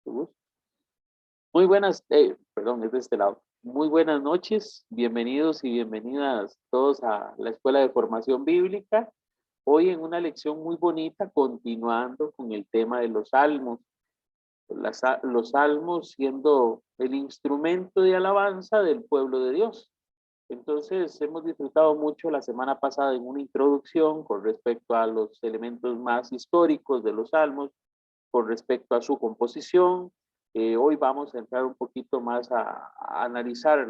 Muy buenas, perdón, es de este lado. Muy buenas noches, bienvenidos y bienvenidas todos a la Escuela de Formación Bíblica. Hoy en una lección muy bonita, continuando con el tema de los salmos. Los salmos siendo el instrumento de alabanza del pueblo de Dios. Entonces, hemos disfrutado mucho la semana pasada en una introducción con respecto a los elementos más históricos de los salmos, con respecto a su composición. Hoy vamos a entrar un poquito más a analizar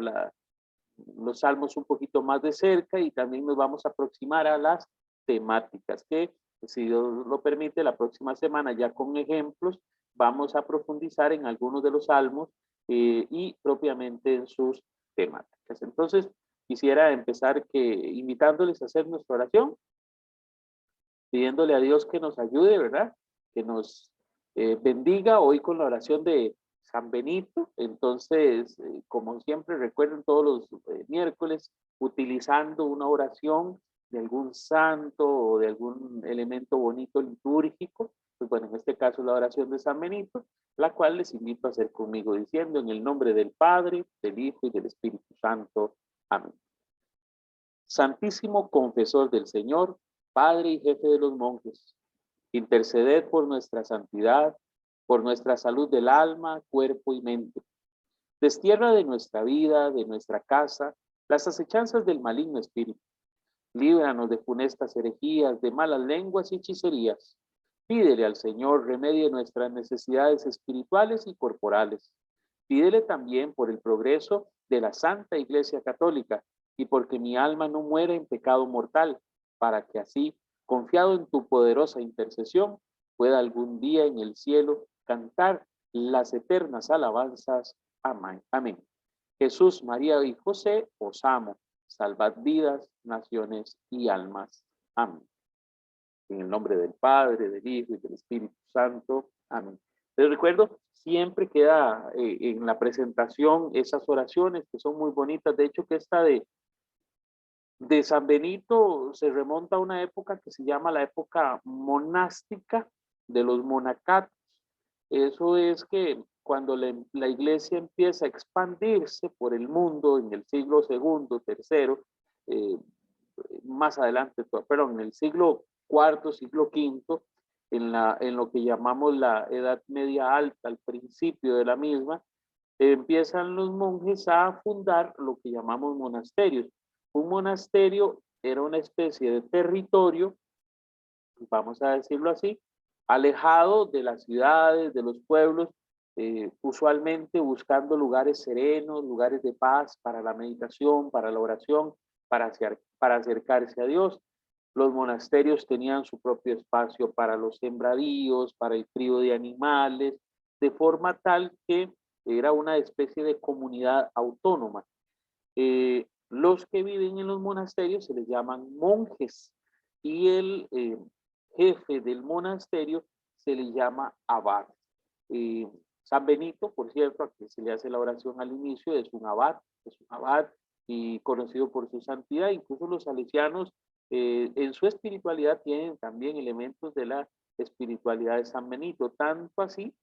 los salmos un poquito más de cerca y también nos vamos a aproximar a las temáticas que, si Dios lo permite, la próxima semana ya con ejemplos vamos a profundizar en algunos de los salmos y propiamente en sus temáticas. Entonces, quisiera empezar invitándoles a hacer nuestra oración, pidiéndole a Dios que nos ayude, ¿verdad? Que nos bendiga hoy con la oración de San Benito. Entonces, como siempre, recuerden todos los miércoles, utilizando una oración de algún santo o de algún elemento bonito litúrgico. Pues bueno, en este caso la oración de San Benito, la cual les invito a hacer conmigo diciendo en el nombre del Padre, del Hijo y del Espíritu Santo. Amén. Santísimo confesor del Señor, Padre y jefe de los monjes, interceded por nuestra santidad, por nuestra salud del alma, cuerpo y mente. Destierra de nuestra vida, de nuestra casa, las acechanzas del maligno espíritu. Líbranos de funestas herejías, de malas lenguas y hechicerías. Pídele al Señor remedie nuestras necesidades espirituales y corporales. Pídele también por el progreso de la Santa Iglesia Católica y porque mi alma no muera en pecado mortal, para que así, confiado en tu poderosa intercesión, pueda algún día en el cielo cantar las eternas alabanzas. Amén. Amén. Jesús, María y José, os amo. Salvad vidas, naciones y almas. Amén. En el nombre del Padre, del Hijo y del Espíritu Santo. Amén. Les recuerdo, siempre queda en la presentación esas oraciones que son muy bonitas. De hecho, que esta de San Benito se remonta a una época que se llama la época monástica de los monacatos. Eso es que cuando la iglesia empieza a expandirse por el mundo en el siglo segundo, tercero, eh, más adelante, perdón, en el siglo cuarto, siglo quinto, en lo que llamamos la Edad Media Alta, al principio de la misma, empiezan los monjes a fundar lo que llamamos monasterios. Un monasterio era una especie de territorio, vamos a decirlo así, alejado de las ciudades, de los pueblos, usualmente buscando lugares serenos, lugares de paz para la meditación, para la oración, para acercarse a Dios. Los monasterios tenían su propio espacio para los sembradíos, para el crío de animales, de forma tal que era una especie de comunidad autónoma. Los que viven en los monasterios se les llaman monjes y el jefe del monasterio se le llama abad. Eh, San Benito, por cierto, a quien se le hace la oración al inicio, es un abad y conocido por su santidad. Incluso los salesianos en su espiritualidad tienen también elementos de la espiritualidad de San Benito, tanto así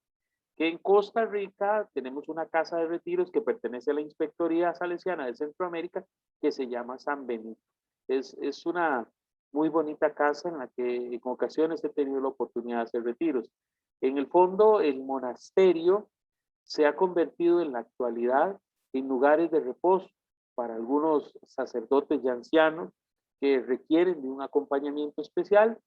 que en Costa Rica tenemos una casa de retiros que pertenece a la Inspectoría Salesiana de Centroamérica que se llama San Benito. Es una muy bonita casa en la que en ocasiones he tenido la oportunidad de hacer retiros. En el fondo, el monasterio se ha convertido en la actualidad en lugares de reposo para algunos sacerdotes y ancianos que requieren de un acompañamiento especial,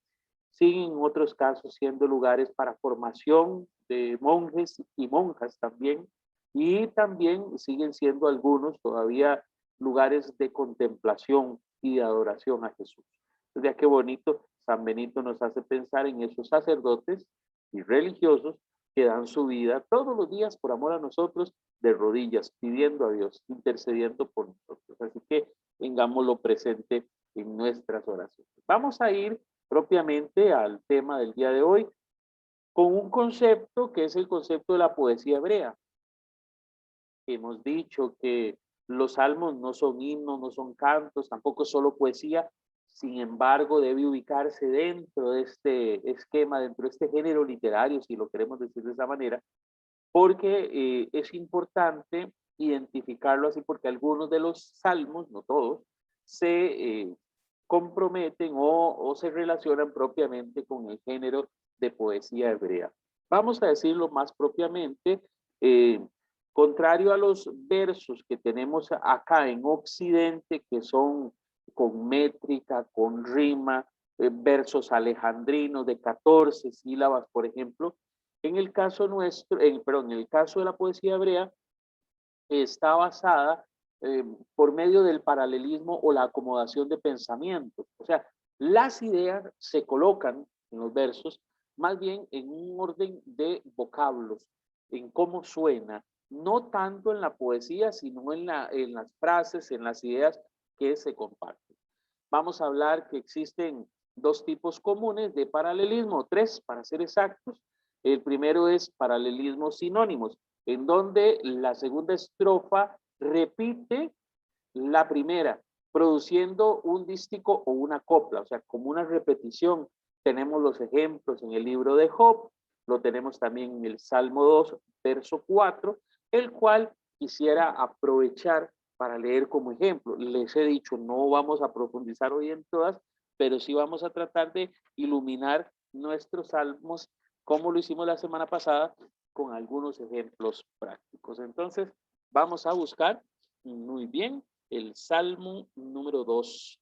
siguen en otros casos siendo lugares para formación de monjes y monjas también, y también siguen siendo algunos todavía lugares de contemplación y de adoración a Jesús. Entonces, qué bonito, San Benito nos hace pensar en esos sacerdotes y religiosos que dan su vida todos los días por amor a nosotros, de rodillas, pidiendo a Dios, intercediendo por nosotros. Así que tengámoslo presente en nuestras oraciones. Vamos a ir propiamente al tema del día de hoy con un concepto que es el concepto de la poesía hebrea. Hemos dicho que los salmos no son himnos, no son cantos, tampoco solo poesía, sin embargo debe ubicarse dentro de este esquema, dentro de este género literario, si lo queremos decir de esa manera, porque es importante identificarlo así, porque algunos de los salmos, no todos, se comprometen o se relacionan propiamente con el género de poesía hebrea. Vamos a decirlo más propiamente, contrario a los versos que tenemos acá en Occidente, que son con métrica, con rima, versos alejandrinos de 14 sílabas, por ejemplo, en el caso nuestro, perdón, en el caso de la poesía hebrea, está basada por medio del paralelismo o la acomodación de pensamientos. O sea, las ideas se colocan en los versos más bien en un orden de vocablos, en cómo suena, no tanto en la poesía, sino en las frases, en las ideas que se comparten. Vamos a hablar que existen dos tipos comunes de paralelismo, tres para ser exactos. El primero es paralelismo sinónimos, en donde la segunda estrofa repite la primera, produciendo un dístico o una copla, o sea, como una repetición. Tenemos los ejemplos en el libro de Job, lo tenemos también en el Salmo 2, verso 4, el cual quisiera aprovechar para leer como ejemplo. Les he dicho, no vamos a profundizar hoy en todas, pero sí vamos a tratar de iluminar nuestros salmos, como lo hicimos la semana pasada, con algunos ejemplos prácticos. Entonces, vamos a buscar muy bien el Salmo número 2.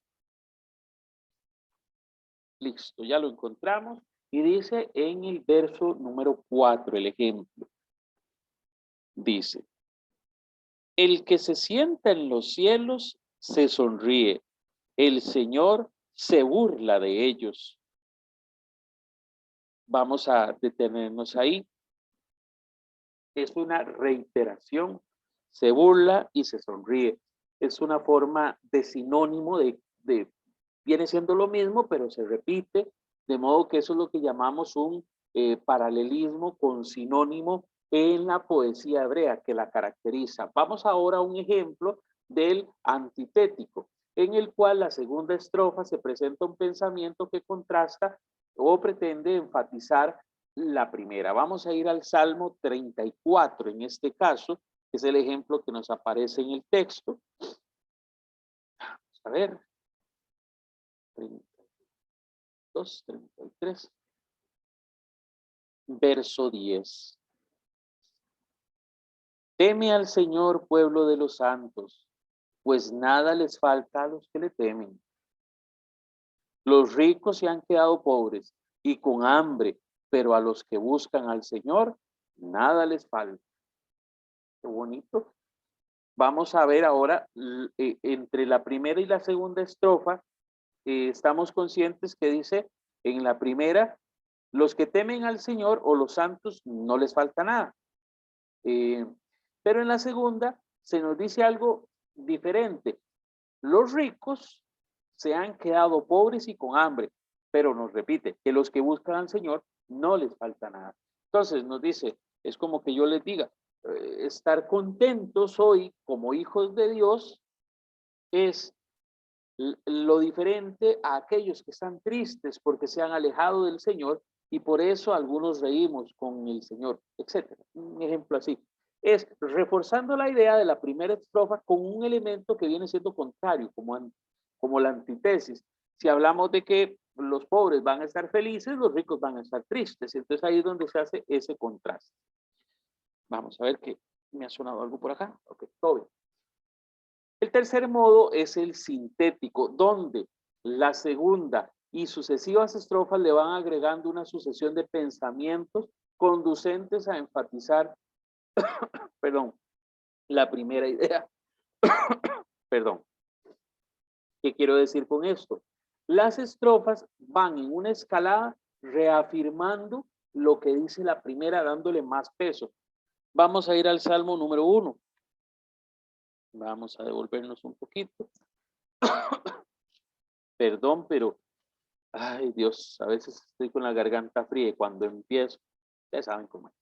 Listo, ya lo encontramos. Y dice en el verso número 4, el ejemplo. Dice, el que se sienta en los cielos se sonríe. El Señor se burla de ellos. Vamos a detenernos ahí. Es una reiteración. Se burla y se sonríe. Es una forma de sinónimo de viene siendo lo mismo, pero se repite, de modo que eso es lo que llamamos un paralelismo con sinónimo en la poesía hebrea que la caracteriza. Vamos ahora a un ejemplo del antitético, en el cual la segunda estrofa se presenta un pensamiento que contrasta o pretende enfatizar la primera. Vamos a ir al Salmo 34, en este caso, que es el ejemplo que nos aparece en el texto. Vamos a ver. 32, 33. Verso 10. Teme al Señor, pueblo de los santos, pues nada les falta a los que le temen. Los ricos se han quedado pobres y con hambre, pero a los que buscan al Señor, nada les falta. Qué bonito. Vamos a ver ahora, entre la primera y la segunda estrofa, estamos conscientes que dice, en la primera, los que temen al Señor o los santos no les falta nada. Pero en la segunda se nos dice algo diferente. Los ricos se han quedado pobres y con hambre, pero nos repite que los que buscan al Señor no les falta nada. Entonces nos dice, es como que yo les diga, estar contentos hoy como hijos de Dios es lo diferente a aquellos que están tristes porque se han alejado del Señor y por eso algunos reímos con el Señor, etcétera. Un ejemplo así. Es reforzando la idea de la primera estrofa con un elemento que viene siendo contrario, como la antítesis. Si hablamos de que los pobres van a estar felices, los ricos van a estar tristes. Entonces ahí es donde se hace ese contraste. Vamos a ver que me ha sonado algo por acá. Ok, todo bien. El tercer modo es el sintético, donde la segunda y sucesivas estrofas le van agregando una sucesión de pensamientos conducentes a enfatizar, perdón, la primera idea. Perdón. ¿Qué quiero decir con esto? Las estrofas van en una escalada reafirmando lo que dice la primera, dándole más peso. Vamos a ir al Salmo número 1. Vamos a devolvernos un poquito. Perdón, pero, ay Dios, a veces estoy con la garganta fría y cuando empiezo, ya saben cómo es.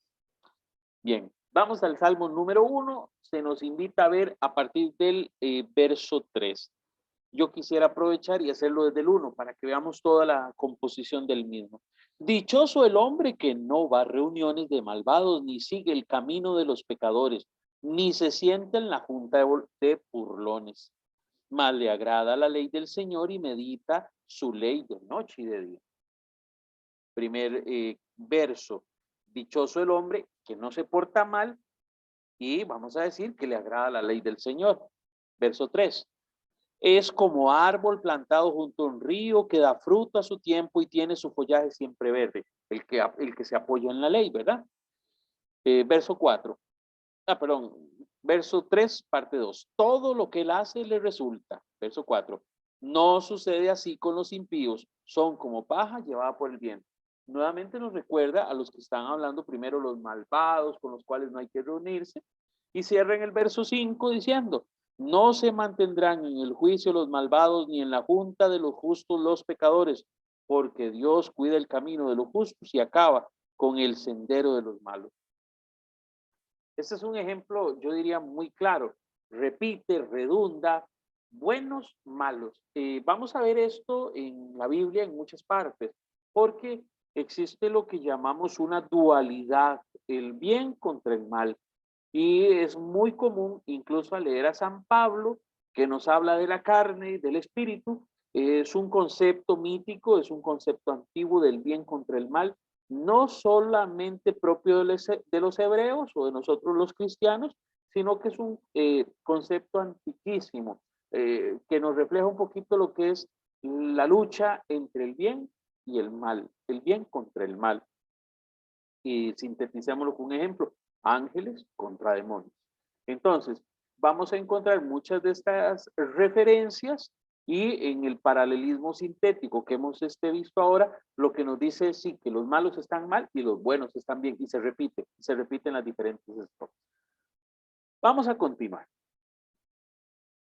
Bien, vamos al Salmo número 1. Se nos invita a ver a partir del verso 3. Yo quisiera aprovechar y hacerlo desde el 1 para que veamos toda la composición del mismo. Dichoso el hombre que no va a reuniones de malvados, ni sigue el camino de los pecadores, ni se sienta en la junta de burlones. Mas le agrada la ley del Señor y medita su ley de noche y de día. Primer verso. Dichoso el hombre que no se porta mal y vamos a decir que le agrada la ley del Señor. Verso 3. Es como árbol plantado junto a un río que da fruto a su tiempo y tiene su follaje siempre verde. El que se apoya en la ley, ¿verdad? Verso 4. Perdón. Verso 3, parte 2. Todo lo que él hace le resulta. Verso 4. No sucede así con los impíos. Son como paja llevada por el viento. Nuevamente nos recuerda a los que están hablando primero los malvados, con los cuales no hay que reunirse. Y cierra en el verso 5 diciendo, no se mantendrán en el juicio los malvados, ni en la junta de los justos los pecadores, porque Dios cuida el camino de los justos y acaba con el sendero de los malos. Este es un ejemplo, yo diría, muy claro. Repite, redunda, buenos, malos. Vamos a ver esto en la Biblia en muchas partes, porque existe lo que llamamos una dualidad, el bien contra el mal. Y es muy común, incluso al leer a San Pablo, que nos habla de la carne y del espíritu, es un concepto mítico, es un concepto antiguo del bien contra el mal, no solamente propio de los hebreos o de nosotros los cristianos, sino que es un concepto antiquísimo, que nos refleja un poquito lo que es la lucha entre el bien y el mal, el bien contra el mal. Y sinteticémoslo con un ejemplo, ángeles contra demonios. Entonces, vamos a encontrar muchas de estas referencias y en el paralelismo sintético que hemos visto ahora, lo que nos dice es sí, que los malos están mal y los buenos están bien, y se repiten las diferentes historias. Vamos a continuar.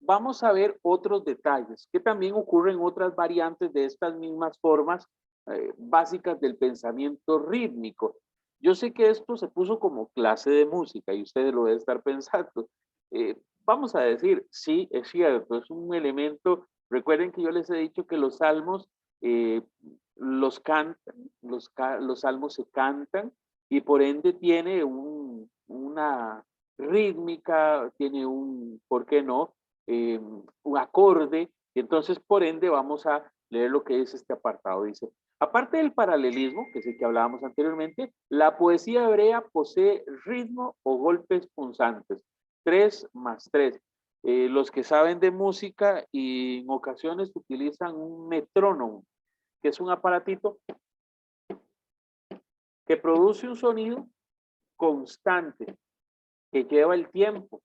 Vamos a ver otros detalles que también ocurren en otras variantes de estas mismas formas básicas del pensamiento rítmico. Yo sé que esto se puso como clase de música y ustedes lo deben estar pensando. Vamos a decir, sí, es cierto, es un elemento. Recuerden que yo les he dicho que los salmos los cantan, los salmos se cantan y por ende tiene una rítmica, tiene ¿por qué no? Un acorde, y entonces por ende vamos a leer lo que es este apartado. Dice, aparte del paralelismo, que es el que hablábamos anteriormente, la poesía hebrea posee ritmo o golpes punzantes, 3 más 3. Los que saben de música y en ocasiones utilizan un metrónomo, que es un aparatito que produce un sonido constante, que lleva el tiempo.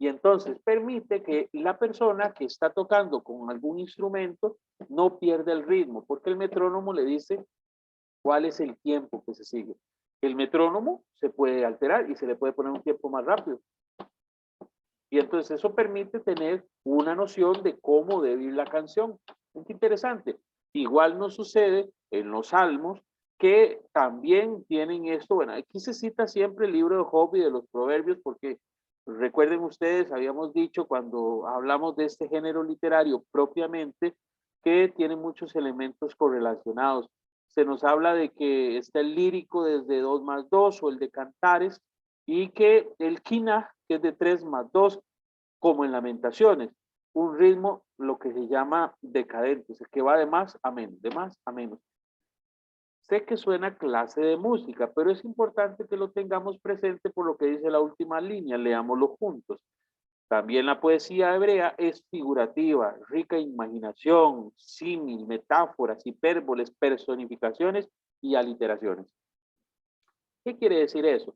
Y entonces permite que la persona que está tocando con algún instrumento no pierda el ritmo, porque el metrónomo le dice cuál es el tiempo que se sigue. El metrónomo se puede alterar y se le puede poner un tiempo más rápido. Y entonces eso permite tener una noción de cómo debe ir la canción. Es interesante. Igual nos sucede en los salmos, que también tienen esto. Bueno, aquí se cita siempre el libro de Job y de los proverbios, porque recuerden ustedes, habíamos dicho cuando hablamos de este género literario propiamente, que tiene muchos elementos correlacionados. Se nos habla de que está el lírico desde 2 más 2 o el de cantares, y que el quina, que es de 3 más 2, como en Lamentaciones, un ritmo, lo que se llama decadente, es que va de más a menos, de más a menos. Sé que suena clase de música, pero es importante que lo tengamos presente por lo que dice la última línea, leámoslo juntos. También la poesía hebrea es figurativa, rica en imaginación, símil, metáforas, hipérboles, personificaciones y aliteraciones. ¿Qué quiere decir eso?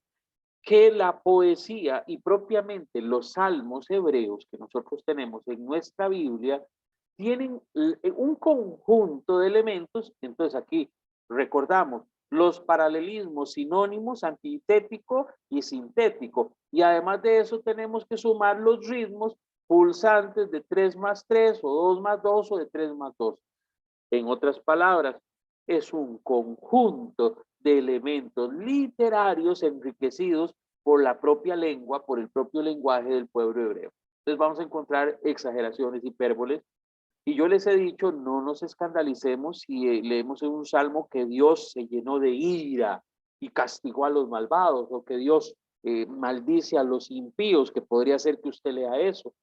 Que la poesía y propiamente los salmos hebreos que nosotros tenemos en nuestra Biblia tienen un conjunto de elementos. Entonces aquí recordamos los paralelismos sinónimos, antitético y sintético. Y además de eso tenemos que sumar los ritmos pulsantes de 3 más 3 o 2 más 2 o de 3 más 2. En otras palabras, es un conjunto de elementos literarios enriquecidos por la propia lengua, por el propio lenguaje del pueblo hebreo. Entonces vamos a encontrar exageraciones, hipérboles, Y yo les he dicho, no nos escandalicemos si leemos en un salmo que Dios se llenó de ira y castigó a los malvados, o que Dios maldice a los impíos, que podría ser que usted lea eso.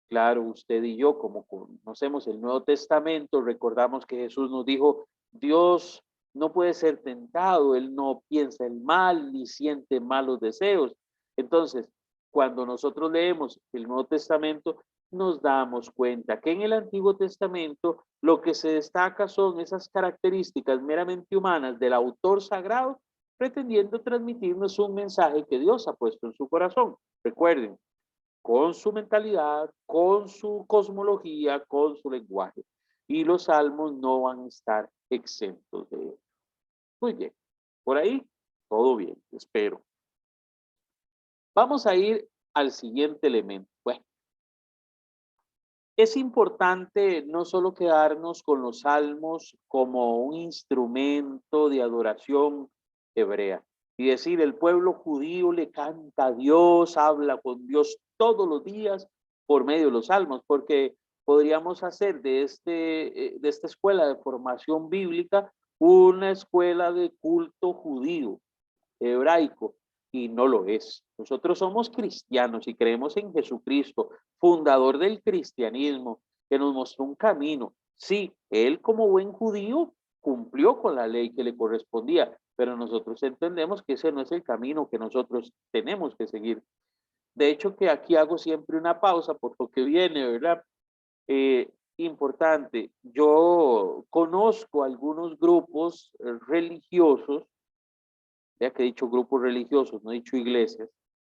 Claro, usted y yo, como conocemos el Nuevo Testamento, recordamos que Jesús nos dijo, Dios no puede ser tentado, Él no piensa el mal ni siente malos deseos. Entonces, cuando nosotros leemos el Nuevo Testamento, nos damos cuenta que en el Antiguo Testamento lo que se destaca son esas características meramente humanas del autor sagrado, pretendiendo transmitirnos un mensaje que Dios ha puesto en su corazón. Recuerden, con su mentalidad, con su cosmología, con su lenguaje. Y los salmos no van a estar exentos de ello. Muy bien, por ahí todo bien, espero. Vamos a ir al siguiente elemento. Bueno, es importante no solo quedarnos con los salmos como un instrumento de adoración hebrea y decir el pueblo judío le canta a Dios, habla con Dios todos los días por medio de los salmos, porque podríamos hacer de esta escuela de formación bíblica una escuela de culto judío, hebraico, y no lo es. Nosotros somos cristianos y creemos en Jesucristo, fundador del cristianismo, que nos mostró un camino. Sí, él como buen judío cumplió con la ley que le correspondía, pero nosotros entendemos que ese no es el camino que nosotros tenemos que seguir. De hecho, que aquí hago siempre una pausa por lo que viene, ¿verdad? Importante, yo conozco algunos grupos religiosos, ya que he dicho grupos religiosos, no he dicho iglesias,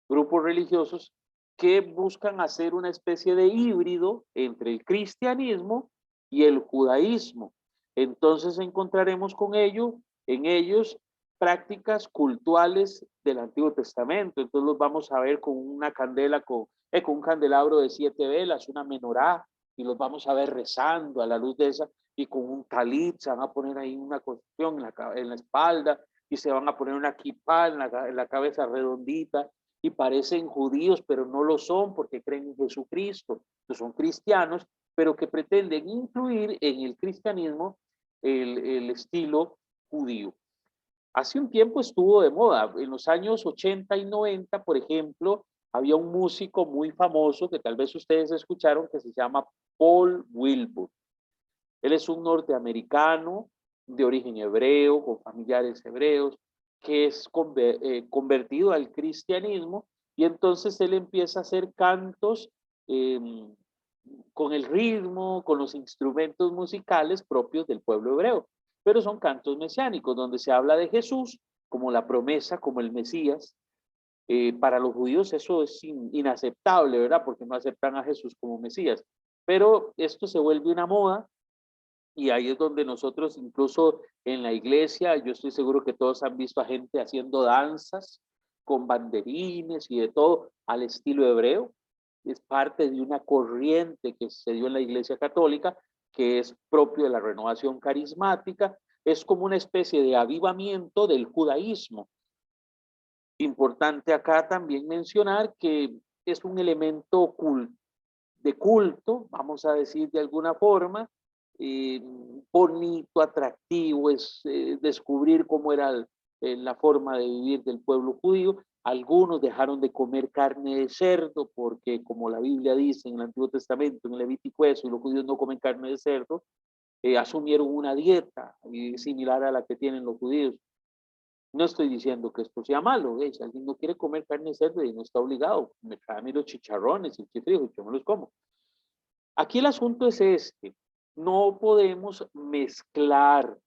grupos religiosos que buscan hacer una especie de híbrido entre el cristianismo y el judaísmo. Entonces encontraremos en ellos prácticas cultuales del Antiguo Testamento. Entonces los vamos a ver con una candela, con un candelabro de 7 velas, una menorá, y los vamos a ver rezando a la luz de esa, y con un talit, se van a poner ahí una cuestión en la espalda, y se van a poner una kippah en la cabeza redondita, y parecen judíos, pero no lo son porque creen en Jesucristo, que son cristianos, pero que pretenden incluir en el cristianismo el estilo judío. Hace un tiempo estuvo de moda, en los años 80 y 90, por ejemplo, había un músico muy famoso que tal vez ustedes escucharon que se llama Paul Wilbur. Él es un norteamericano de origen hebreo, con familiares hebreos, que es convertido al cristianismo, y entonces él empieza a hacer cantos eh, con el ritmo, con los instrumentos musicales propios del pueblo hebreo, pero son cantos mesiánicos, donde se habla de Jesús como la promesa, como el Mesías. Para los judíos eso es inaceptable, ¿verdad? Porque no aceptan a Jesús como Mesías. Pero esto se vuelve una moda, y ahí es donde nosotros, incluso en la iglesia, yo estoy seguro que todos han visto a gente haciendo danzas con banderines y de todo al estilo hebreo. Es parte de una corriente que se dio en la iglesia católica, que es propio de la renovación carismática. Es como una especie de avivamiento del judaísmo. Importante acá también mencionar que es un elemento de culto, vamos a decir de alguna forma, bonito, atractivo, es descubrir cómo era la forma de vivir del pueblo judío. Algunos dejaron de comer carne de cerdo porque, como la Biblia dice en el Antiguo Testamento, en el Levítico eso, y los judíos no comen carne de cerdo, asumieron una dieta similar a la que tienen los judíos. No estoy diciendo que esto sea malo, si alguien no quiere comer carne de cerdo y no está obligado, me traen los chicharrones y el chifrijo, yo me los como. Aquí el asunto es este, no podemos mezclar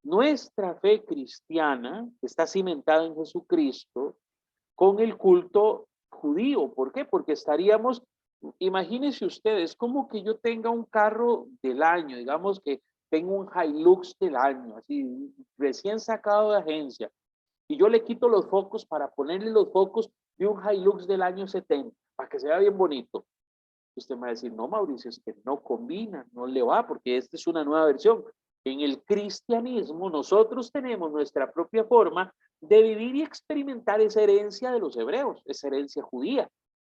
nuestra fe cristiana, que está cimentada en Jesucristo, con el culto judío. ¿Por qué? Porque estaríamos, imagínense ustedes, como que yo tenga un carro del año, digamos que tengo un Hilux del año, así recién sacado de agencia, y yo le quito los focos para ponerle los focos de un Hilux del año 70, para que se vea bien bonito. Usted me va a decir, no, Mauricio, es que no combina, no le va, porque esta es una nueva versión. En el cristianismo nosotros tenemos nuestra propia forma de vivir y experimentar esa herencia de los hebreos, esa herencia judía.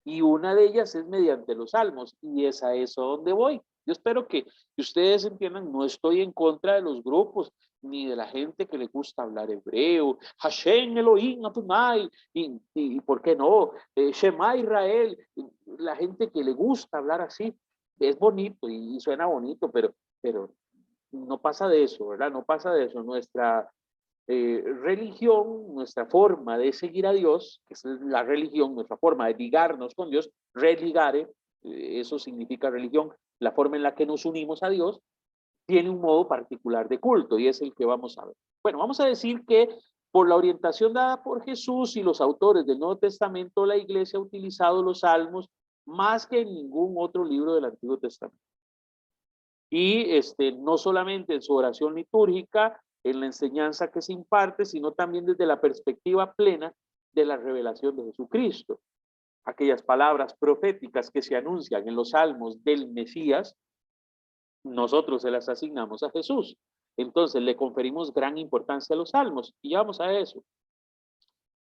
Y una de ellas es mediante los salmos, y es a eso donde voy. Yo espero que ustedes entiendan, no estoy en contra de los grupos, ni de la gente que le gusta hablar hebreo, Hashem Elohim Adonai, y ¿por qué no? Shema Israel, la gente que le gusta hablar así, es bonito y suena bonito, pero no pasa de eso, ¿verdad? No pasa de eso. Nuestra religión, nuestra forma de seguir a Dios, que es la religión, nuestra forma de ligarnos con Dios, religare, eso significa religión, la forma en la que nos unimos a Dios, tiene un modo particular de culto y es el que vamos a ver. Bueno, vamos a decir que por la orientación dada por Jesús y los autores del Nuevo Testamento, la iglesia ha utilizado los salmos más que en ningún otro libro del Antiguo Testamento. Y no solamente en su oración litúrgica, en la enseñanza que se imparte, sino también desde la perspectiva plena de la revelación de Jesucristo. Aquellas palabras proféticas que se anuncian en los salmos del Mesías, nosotros se las asignamos a Jesús. Entonces le conferimos gran importancia a los salmos y vamos a eso.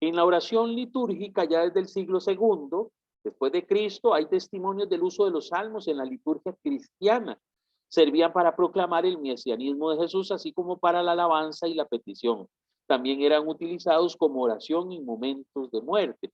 En la oración litúrgica ya desde el siglo segundo, después de Cristo, hay testimonios del uso de los salmos en la liturgia cristiana. Servían para proclamar el mesianismo de Jesús, así como para la alabanza y la petición. También eran utilizados como oración en momentos de muerte.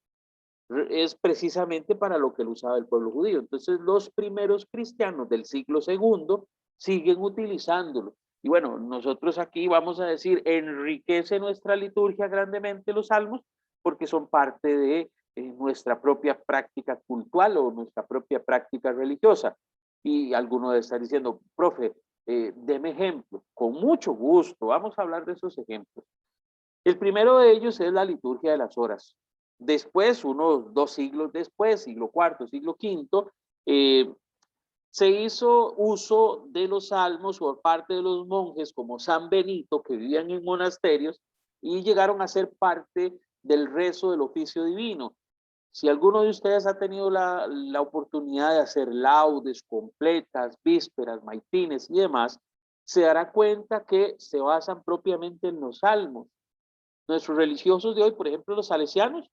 Es precisamente para lo que lo usaba el pueblo judío. Entonces los primeros cristianos del siglo segundo siguen utilizándolo. Y bueno, nosotros aquí vamos a decir, enriquece nuestra liturgia grandemente los salmos, porque son parte de nuestra propia práctica cultural o nuestra propia práctica religiosa. Y alguno debe estar diciendo, profe, deme ejemplo. Con mucho gusto, vamos a hablar de esos ejemplos. El primero de ellos es la liturgia de las horas. Después, unos 2 siglos después, siglo IV, siglo V, se hizo uso de los salmos por parte de los monjes como San Benito, que vivían en monasterios y llegaron a ser parte del rezo del oficio divino. Si alguno de ustedes ha tenido la oportunidad de hacer laudes completas, vísperas, maitines y demás, se dará cuenta que se basan propiamente en los salmos. Nuestros religiosos de hoy, por ejemplo, los salesianos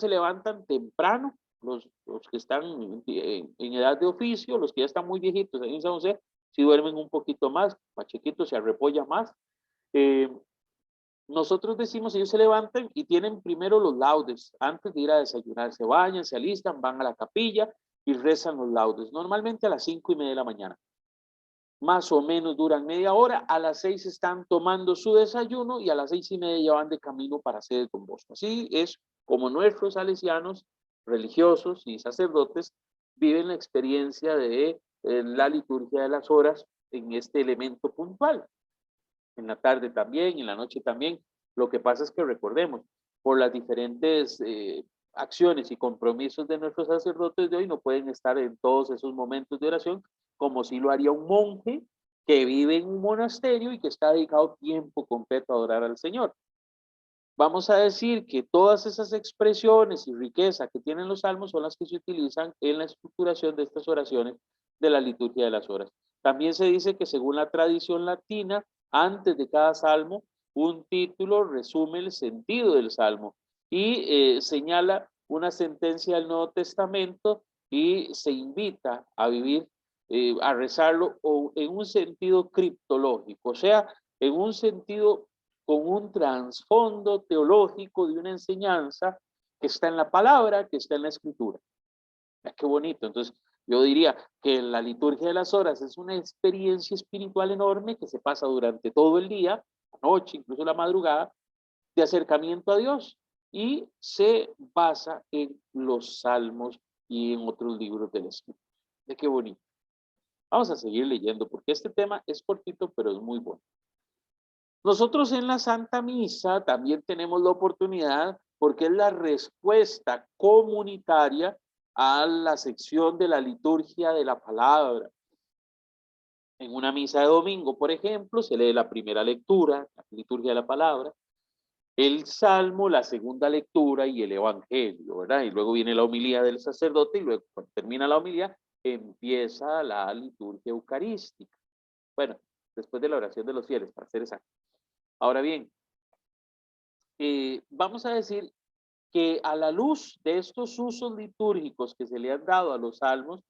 se levantan temprano, los que están en edad de oficio, los que ya están muy viejitos en San José, si duermen un poquito más chiquitos se arrepolla más. Nosotros decimos, ellos se levantan y tienen primero los laudes, antes de ir a desayunar, se bañan, se alistan, van a la capilla y rezan los laudes, normalmente a las 5:30 de la mañana. Más o menos duran media hora, a las 6 están tomando su desayuno y a las 6:30 ya van de camino para hacer Don Bosco. Así es como nuestros salesianos religiosos y sacerdotes viven la experiencia de la liturgia de las horas en este elemento puntual. En la tarde también, en la noche también. Lo que pasa es que recordemos, por las diferentes acciones y compromisos de nuestros sacerdotes de hoy, no pueden estar en todos esos momentos de oración, como si lo haría un monje que vive en un monasterio y que está dedicado tiempo completo a adorar al Señor. Vamos a decir que todas esas expresiones y riqueza que tienen los salmos son las que se utilizan en la estructuración de estas oraciones de la liturgia de las horas. También se dice que según la tradición latina, antes de cada salmo, un título resume el sentido del salmo y señala una sentencia del Nuevo Testamento y se invita a vivir, a rezarlo o en un sentido criptológico, o sea, en un sentido con un trasfondo teológico de una enseñanza que está en la palabra, que está en la escritura. Qué bonito. Entonces, yo diría que la liturgia de las horas es una experiencia espiritual enorme que se pasa durante todo el día, la noche, incluso la madrugada, de acercamiento a Dios y se basa en los salmos y en otros libros del Espíritu. Qué bonito. Vamos a seguir leyendo porque este tema es cortito, pero es muy bueno. Nosotros en la Santa Misa también tenemos la oportunidad, porque es la respuesta comunitaria a la sección de la liturgia de la palabra. En una misa de domingo, por ejemplo, se lee la primera lectura, la liturgia de la palabra, el salmo, la segunda lectura y el evangelio, ¿verdad? Y luego viene la homilía del sacerdote y luego cuando termina la homilía empieza la liturgia eucarística. Bueno, después de la oración de los fieles, para ser exacto. Ahora bien, vamos a decir que a la luz de estos usos litúrgicos que se le han dado a los salmos,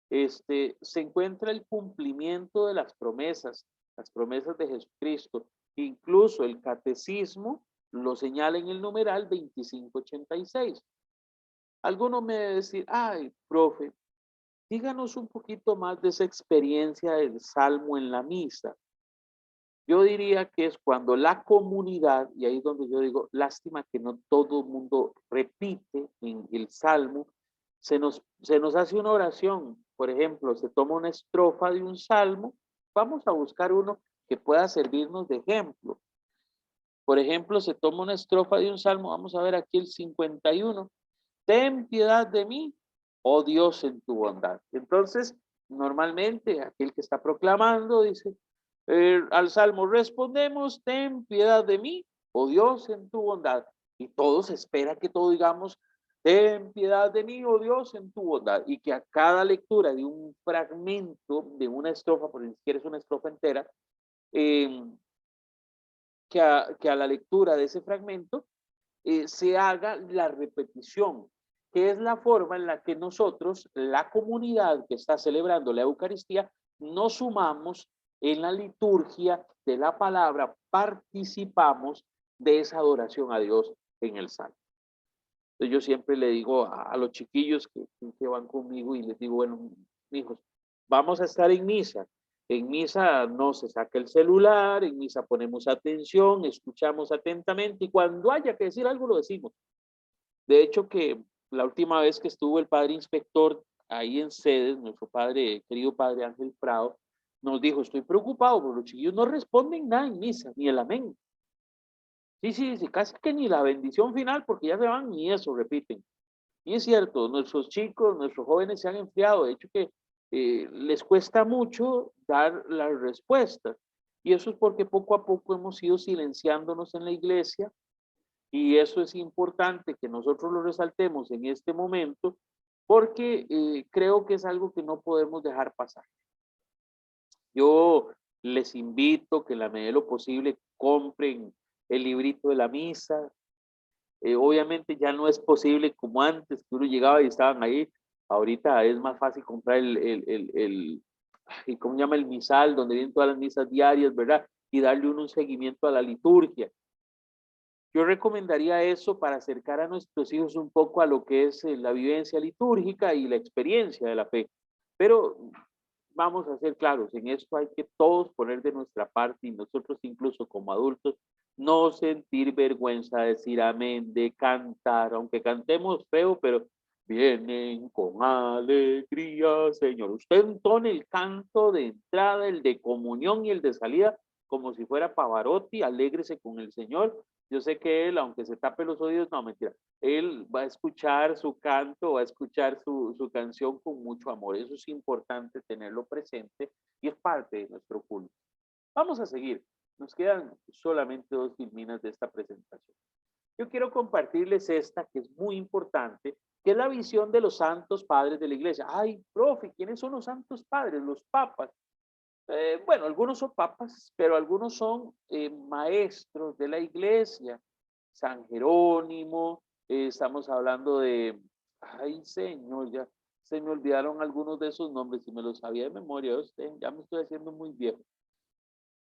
se encuentra el cumplimiento de las promesas de Jesucristo. Incluso el catecismo lo señala en el numeral 2586. Alguno me debe decir, ay, profe, díganos un poquito más de esa experiencia del salmo en la misa. Yo diría que es cuando la comunidad, y ahí es donde yo digo, lástima que no todo el mundo repite en el salmo, se nos hace una oración. Por ejemplo, se toma una estrofa de un salmo, vamos a buscar uno que pueda servirnos de ejemplo. Por ejemplo, se toma una estrofa de un salmo, vamos a ver aquí el 51. Ten piedad de mí, oh Dios, en tu bondad. Entonces, normalmente aquel que está proclamando dice, al salmo respondemos, ten piedad de mí, oh Dios, en tu bondad. Y todos espera que todos digamos, ten piedad de mí, oh Dios, en tu bondad. Y que a cada lectura de un fragmento, de una estrofa, porque ni siquiera es una estrofa entera, que a la lectura de ese fragmento se haga la repetición, que es la forma en la que nosotros, la comunidad que está celebrando la Eucaristía, nos sumamos en la liturgia de la palabra, participamos de esa adoración a Dios en el salmo. Entonces yo siempre le digo a los chiquillos que van conmigo y les digo, bueno, hijos, vamos a estar en misa. En misa no se saca el celular, en misa ponemos atención, escuchamos atentamente y cuando haya que decir algo lo decimos. De hecho que la última vez que estuvo el padre inspector ahí en sedes, nuestro padre, querido padre Ángel Prado, nos dijo, estoy preocupado porque los chiquillos no responden nada en misa, ni el amén. Sí, casi que ni la bendición final porque ya se van ni eso repiten. Y es cierto, nuestros chicos, nuestros jóvenes se han enfriado, de hecho que les cuesta mucho dar las respuestas. Y eso es porque poco a poco hemos ido silenciándonos en la iglesia y eso es importante que nosotros lo resaltemos en este momento porque creo que es algo que no podemos dejar pasar. Yo les invito que en la medida de lo posible compren el librito de la misa. Obviamente ya no es posible como antes, que uno llegaba y estaban ahí. Ahorita es más fácil comprar ¿cómo se llama? El misal, donde vienen todas las misas diarias, ¿verdad? Y darle un seguimiento a la liturgia. Yo recomendaría eso para acercar a nuestros hijos un poco a lo que es la vivencia litúrgica y la experiencia de la fe. Pero vamos a ser claros, en esto hay que todos poner de nuestra parte y nosotros incluso como adultos no sentir vergüenza de decir amén, de cantar, aunque cantemos feo, pero vienen con alegría, Señor. Usted entone el canto de entrada, el de comunión y el de salida, como si fuera Pavarotti, alégrese con el Señor. Yo sé que él, aunque se tape los oídos, no, mentira, él va a escuchar su canto, va a escuchar su canción con mucho amor. Eso es importante tenerlo presente y es parte de nuestro culto. Vamos a seguir. Nos quedan solamente 2 filminas de esta presentación. Yo quiero compartirles esta que es muy importante, que es la visión de los santos padres de la iglesia. Ay, profe, ¿quiénes son los santos padres? Los papas. Bueno, algunos son papas, pero algunos son maestros de la iglesia. San Jerónimo, estamos hablando de, ay señor, ya se me olvidaron algunos de esos nombres, si me los sabía de memoria, ya me estoy haciendo muy viejo.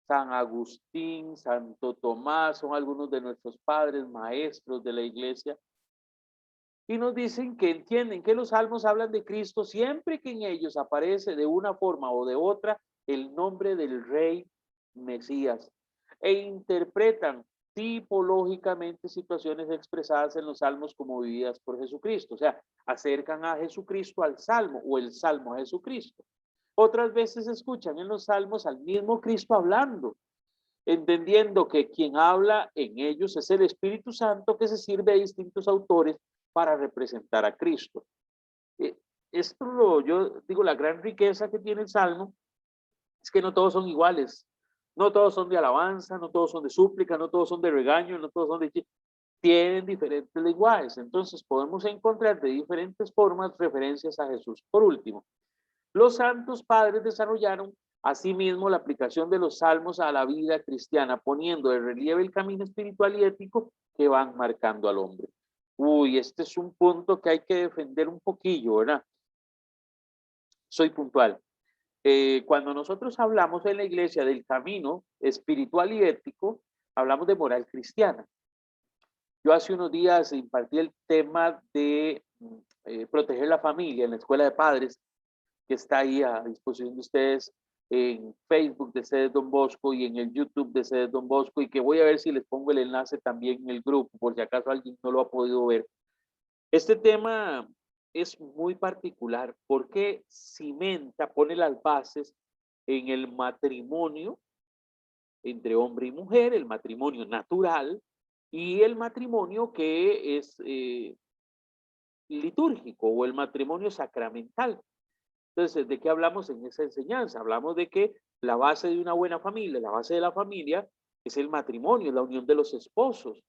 San Agustín, Santo Tomás, son algunos de nuestros padres, maestros de la iglesia, y nos dicen que entienden que los salmos hablan de Cristo siempre que en ellos aparece de una forma o de otra el nombre del Rey Mesías, e interpretan tipológicamente situaciones expresadas en los salmos como vividas por Jesucristo, o sea, acercan a Jesucristo al salmo o el salmo a Jesucristo. Otras veces escuchan en los salmos al mismo Cristo hablando, entendiendo que quien habla en ellos es el Espíritu Santo que se sirve de distintos autores para representar a Cristo. Yo digo, la gran riqueza que tiene el Salmo es que no todos son iguales, no todos son de alabanza, no todos son de súplica, no todos son de regaño, no todos son de... Tienen diferentes lenguajes, entonces podemos encontrar de diferentes formas referencias a Jesús. Por último, los santos padres desarrollaron asimismo la aplicación de los salmos a la vida cristiana, poniendo de relieve el camino espiritual y ético que van marcando al hombre. Uy, este es un punto que hay que defender un poquillo, ¿verdad? Soy puntual. Cuando nosotros hablamos en la iglesia del camino espiritual y ético, hablamos de moral cristiana. Yo hace unos días impartí el tema de proteger la familia en la escuela de padres, que está ahí a disposición de ustedes en Facebook de Sedes Don Bosco y en el YouTube de Sedes Don Bosco, y que voy a ver si les pongo el enlace también en el grupo, por si acaso alguien no lo ha podido ver. Este tema es muy particular porque cimenta, pone las bases en el matrimonio entre hombre y mujer, el matrimonio natural y el matrimonio que es litúrgico o el matrimonio sacramental. Entonces, ¿de qué hablamos en esa enseñanza? Hablamos de que la base de una buena familia, la base de la familia es el matrimonio, la unión de los esposos,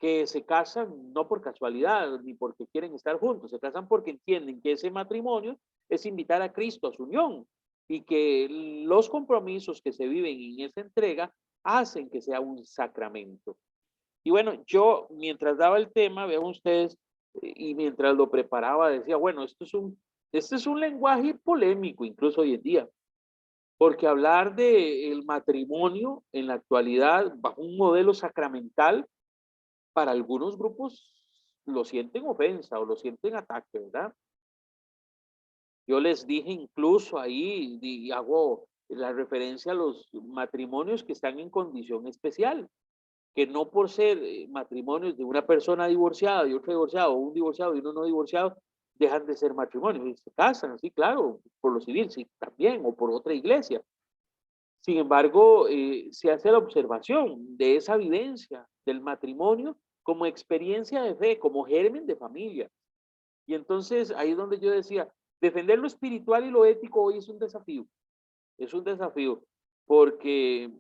que se casan no por casualidad ni porque quieren estar juntos, se casan porque entienden que ese matrimonio es invitar a Cristo a su unión y que los compromisos que se viven en esa entrega hacen que sea un sacramento. Y bueno, yo mientras daba el tema, vean ustedes, y mientras lo preparaba decía, bueno, este es un lenguaje polémico incluso hoy en día, porque hablar del matrimonio en la actualidad bajo un modelo sacramental, para algunos grupos lo sienten ofensa o lo sienten ataque, ¿verdad? Yo les dije incluso ahí, y hago la referencia a los matrimonios que están en condición especial, que no por ser matrimonios de una persona divorciada y otro divorciado, o un divorciado y uno no divorciado, dejan de ser matrimonios y se casan, sí, claro, por lo civil, sí, también, o por otra iglesia. Sin embargo, se hace la observación de esa vivencia del matrimonio como experiencia de fe, como germen de familia. Y entonces ahí es donde yo decía, defender lo espiritual y lo ético hoy es un desafío, porque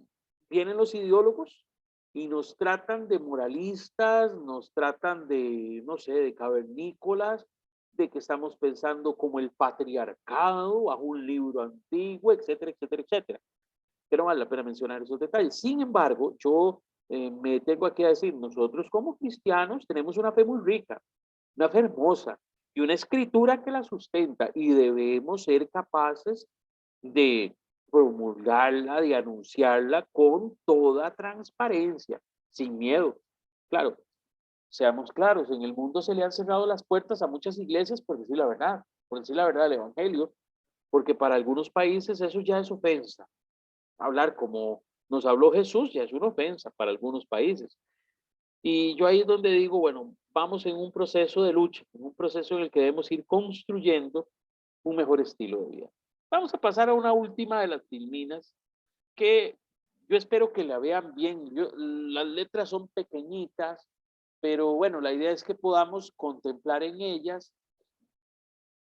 vienen los ideólogos y nos tratan de moralistas, nos tratan de, no sé, de cavernícolas, de que estamos pensando como el patriarcado bajo un libro antiguo, etcétera, etcétera, etcétera. Pero vale la pena mencionar esos detalles. Sin embargo, yo me tengo aquí a decir, nosotros como cristianos tenemos una fe muy rica, una fe hermosa y una escritura que la sustenta y debemos ser capaces de promulgarla, de anunciarla con toda transparencia, sin miedo. Claro, seamos claros, en el mundo se le han cerrado las puertas a muchas iglesias por decir la verdad del evangelio, porque para algunos países eso ya es ofensa. Hablar como nos habló Jesús ya es una ofensa para algunos países. Y yo ahí es donde digo, bueno, vamos en un proceso de lucha, en un proceso en el que debemos ir construyendo un mejor estilo de vida. Vamos a pasar a una última de las filminas que yo espero que la vean bien. Las letras son pequeñitas, pero bueno, la idea es que podamos contemplar en ellas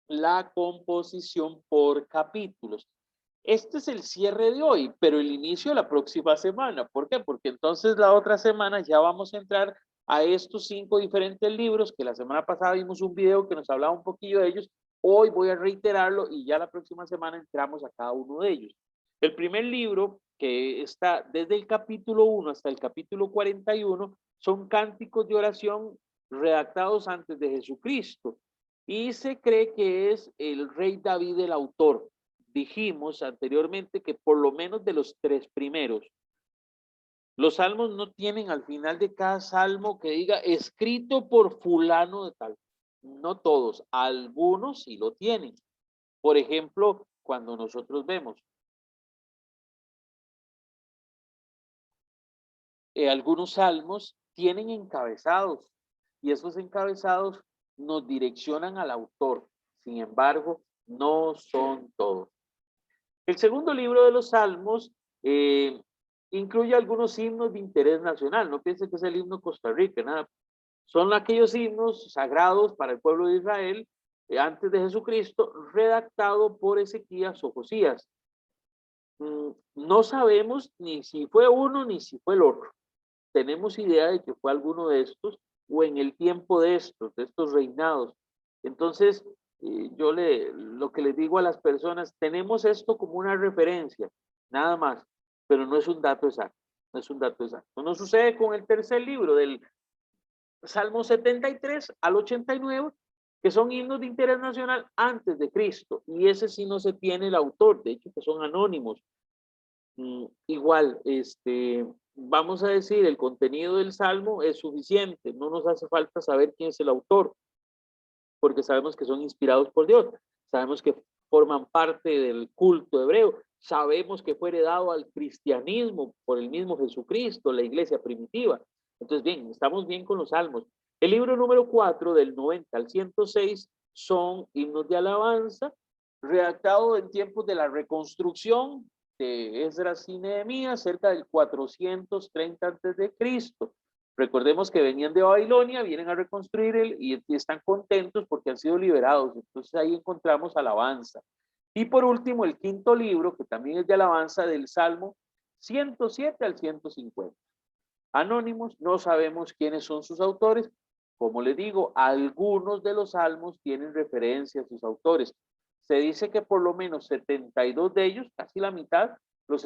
la composición por capítulos. Este es el cierre de hoy, pero el inicio de la próxima semana. ¿Por qué? Porque entonces la otra semana ya vamos a entrar a estos 5 diferentes libros que la semana pasada vimos un video que nos hablaba un poquillo de ellos. Hoy voy a reiterarlo y ya la próxima semana entramos a cada uno de ellos. El primer libro, que está desde el capítulo 1 hasta el capítulo 41, son cánticos de oración redactados antes de Jesucristo. Y se cree que es el rey David el autor. Dijimos anteriormente que por lo menos de los 3 primeros. Los salmos no tienen al final de cada salmo que diga escrito por fulano de tal. No todos, algunos sí lo tienen. Por ejemplo, cuando nosotros vemos algunos salmos tienen encabezados y esos encabezados nos direccionan al autor. Sin embargo, no son todos. El segundo libro de los Salmos incluye algunos himnos de interés nacional. No piensen que es el himno Costa Rica, nada. Son aquellos himnos sagrados para el pueblo de Israel antes de Jesucristo, redactado por Ezequías o Josías. No sabemos ni si fue uno ni si fue el otro. Tenemos idea de que fue alguno de estos o en el tiempo de estos reinados. Entonces, lo que les digo a las personas, tenemos esto como una referencia, nada más, pero no es un dato exacto, no es un dato exacto. No sucede con el tercer libro, del Salmo 73 al 89, que son himnos de interés nacional antes de Cristo, y ese sí no se tiene el autor, de hecho que son anónimos. Igual, vamos a decir, el contenido del Salmo es suficiente, no nos hace falta saber quién es el autor, porque sabemos que son inspirados por Dios, sabemos que forman parte del culto hebreo, sabemos que fue heredado al cristianismo por el mismo Jesucristo, la iglesia primitiva. Entonces, bien, estamos bien con los salmos. El libro número 4, del 90 al 106, son himnos de alabanza, redactado en tiempos de la reconstrucción de Esdras y Nehemías, cerca del 430 a.C. Recordemos que venían de Babilonia, vienen a reconstruir y están contentos porque han sido liberados. Entonces ahí encontramos alabanza. Y por último, el quinto libro, que también es de alabanza, del Salmo 107 al 150. Anónimos, no sabemos quiénes son sus autores. Como les digo, algunos de los salmos tienen referencia a sus autores. Se dice que por lo menos 72 de ellos, casi la mitad, los